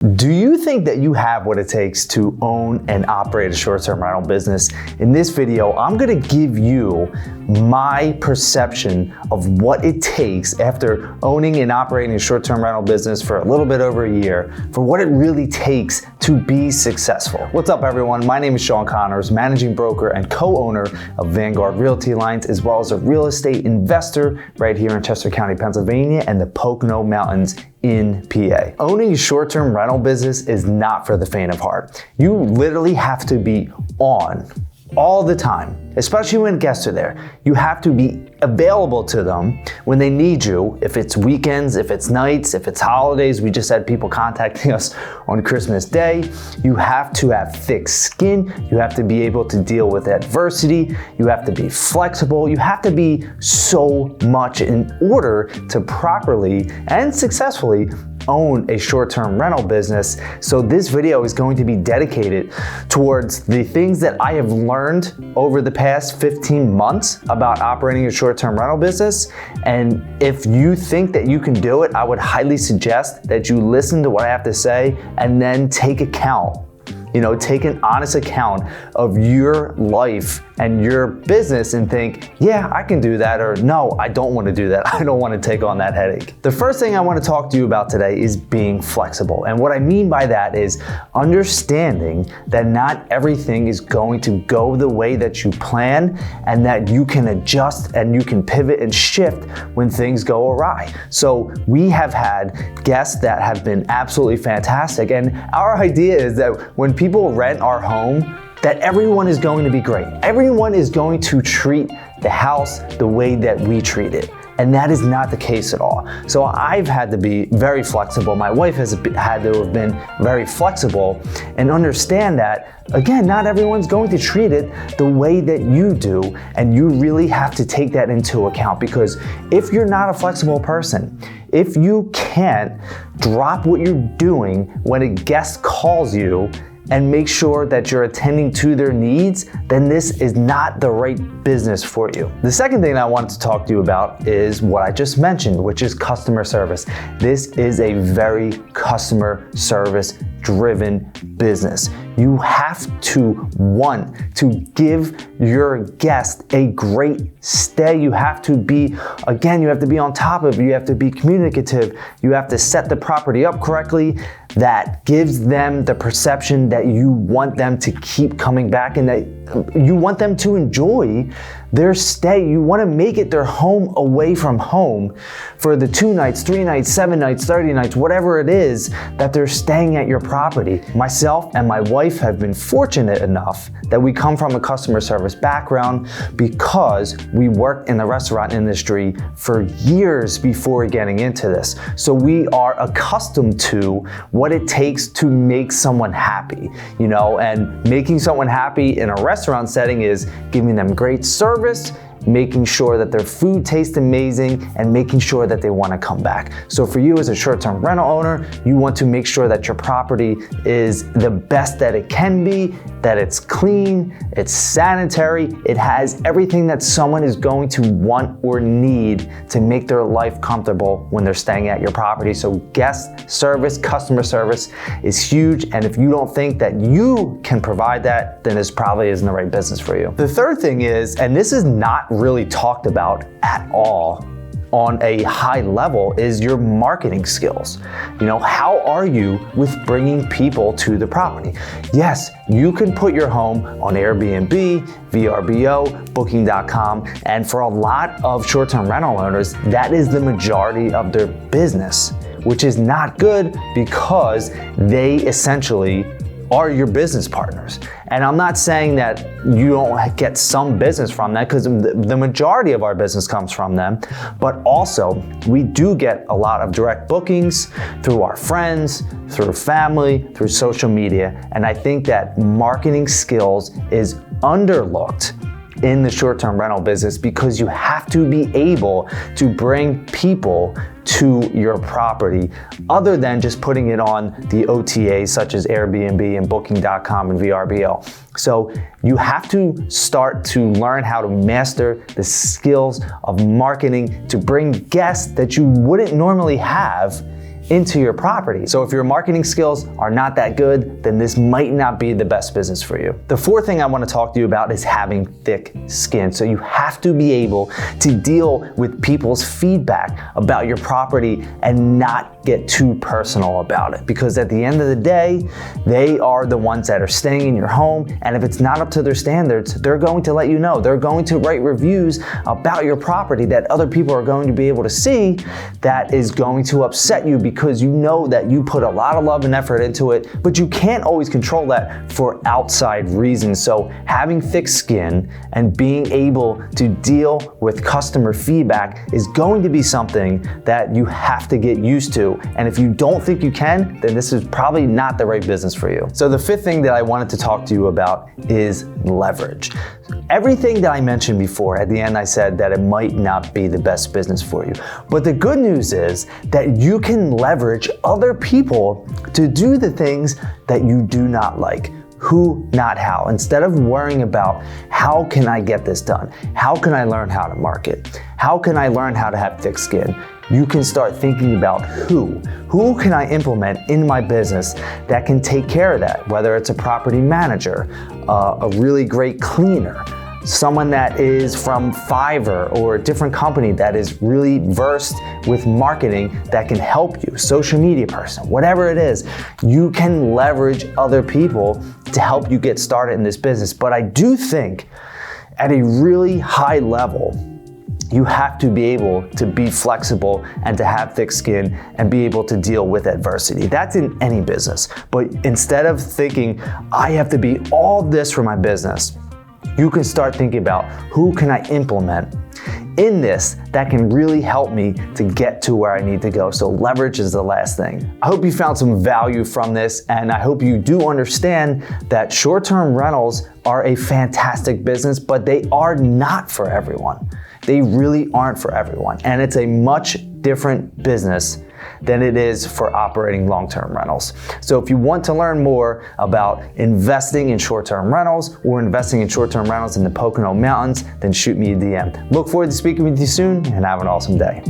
Do you think that you have what it takes to own and operate a short-term rental business? In this video, I'm gonna give you my perception of what it takes after owning and operating a short-term rental business for a little bit over a year, for what it really takes to be successful. What's up, everyone? My name is Shawn Connors, managing broker and co-owner of Vanguard Realty Alliance, as well as a real estate investor right here in Chester County, Pennsylvania, and the Pocono Mountains in PA. Owning a short-term rental business is not for the faint of heart. You literally have to be on all the time, especially when guests are there. You have to be available to them when they need you, if it's weekends, if it's nights, if it's holidays. We just had people contacting us on Christmas Day. You have to have thick skin. You have to be able to deal with adversity. You have to be flexible. You have to be so much in order to properly and successfully own a short-term rental business. So this video is going to be dedicated towards the things that I have learned over the past 15 months about operating a short-term rental business. And if you think that you can do it, I would highly suggest that you listen to what I have to say and then take account. Take an honest account of your life and your business and think, yeah, I can do that, or no, I don't want to do that. I don't want to take on that headache. The first thing I want to talk to you about today is being flexible. And what I mean by that is understanding that not everything is going to go the way that you plan, and that you can adjust and you can pivot and shift when things go awry. So we have had guests that have been absolutely fantastic. And our idea is that when people rent our home, that everyone is going to be great. Everyone is going to treat the house the way that we treat it. And that is not the case at all. So I've had to be very flexible. My wife has had to have been very flexible and understand that, again, not everyone's going to treat it the way that you do. And you really have to take that into account, because if you're not a flexible person, if you can't drop what you're doing when a guest calls you and make sure that you're attending to their needs, then this is not the right business for you. The second thing I wanted to talk to you about is what I just mentioned, which is customer service. This is a very customer service driven business. You have to want to give your guest a great stay. You have to be, again, you have to be on top of it. You have to be communicative. You have to set the property up correctly. That gives them the perception that you want them to keep coming back and that you want them to enjoy their stay. You want to make it their home away from home for the 2 nights, 3 nights, 7 nights, 30 nights, whatever it is that they're staying at your property. Myself and my wife have been fortunate enough that we come from a customer service background, because we worked in the restaurant industry for years before getting into this. So we are accustomed to what it takes to make someone happy, and making someone happy in a restaurant setting is giving them great service, making sure that their food tastes amazing, and making sure that they want to come back. So for you as a short-term rental owner, you want to make sure that your property is the best that it can be, that it's clean, it's sanitary, it has everything that someone is going to want or need to make their life comfortable when they're staying at your property. So guest service, customer service is huge. And if you don't think that you can provide that, then this probably isn't the right business for you. The third thing is, and this is not really talked about at all on a high level, is your marketing skills. How are you with bringing people to the property? Yes, you can put your home on Airbnb, VRBO, Booking.com, and for a lot of short-term rental owners, that is the majority of their business, which is not good, because they essentially are your business partners. And I'm not saying that you don't get some business from that, because the majority of our business comes from them, but also we do get a lot of direct bookings through our friends, through family, through social media. And I think that marketing skills is underlooked in the short-term rental business, because you have to be able to bring people to your property other than just putting it on the OTAs such as Airbnb and Booking.com and VRBO. So you have to start to learn how to master the skills of marketing to bring guests that you wouldn't normally have into your property. So if your marketing skills are not that good, then this might not be the best business for you. The fourth thing I want to talk to you about is having thick skin. So you have to be able to deal with people's feedback about your property and not get too personal about it. Because at the end of the day, they are the ones that are staying in your home, and if it's not up to their standards, they're going to let you know. They're going to write reviews about your property that other people are going to be able to see. That is going to upset you because you know that you put a lot of love and effort into it, but you can't always control that for outside reasons. So having thick skin and being able to deal with customer feedback is going to be something that you have to get used to. And if you don't think you can, then this is probably not the right business for you. So the fifth thing that I wanted to talk to you about is leverage. Everything that I mentioned before, at the end I said that it might not be the best business for you. But the good news is that you can leverage other people to do the things that you do not like. Who, not how. Instead of worrying about how can I get this done? How can I learn how to market? How can I learn how to have thick skin? You can start thinking about who can I implement in my business that can take care of that, whether it's a property manager, a really great cleaner, someone that is from Fiverr or a different company that is really versed with marketing that can help you, social media person, whatever it is, you can leverage other people to help you get started in this business. But I do think at a really high level, you have to be able to be flexible and to have thick skin and be able to deal with adversity. That's in any business. But instead of thinking, I have to be all this for my business, you can start thinking about who can I implement in this that can really help me to get to where I need to go. So leverage is the last thing. I hope you found some value from this, and I hope you do understand that short-term rentals are a fantastic business, but they are not for everyone. They really aren't for everyone. And it's a much different business than it is for operating long-term rentals. So if you want to learn more about investing in short-term rentals or investing in short-term rentals in the Pocono Mountains, then shoot me a DM. Look forward to speaking with you soon, and have an awesome day.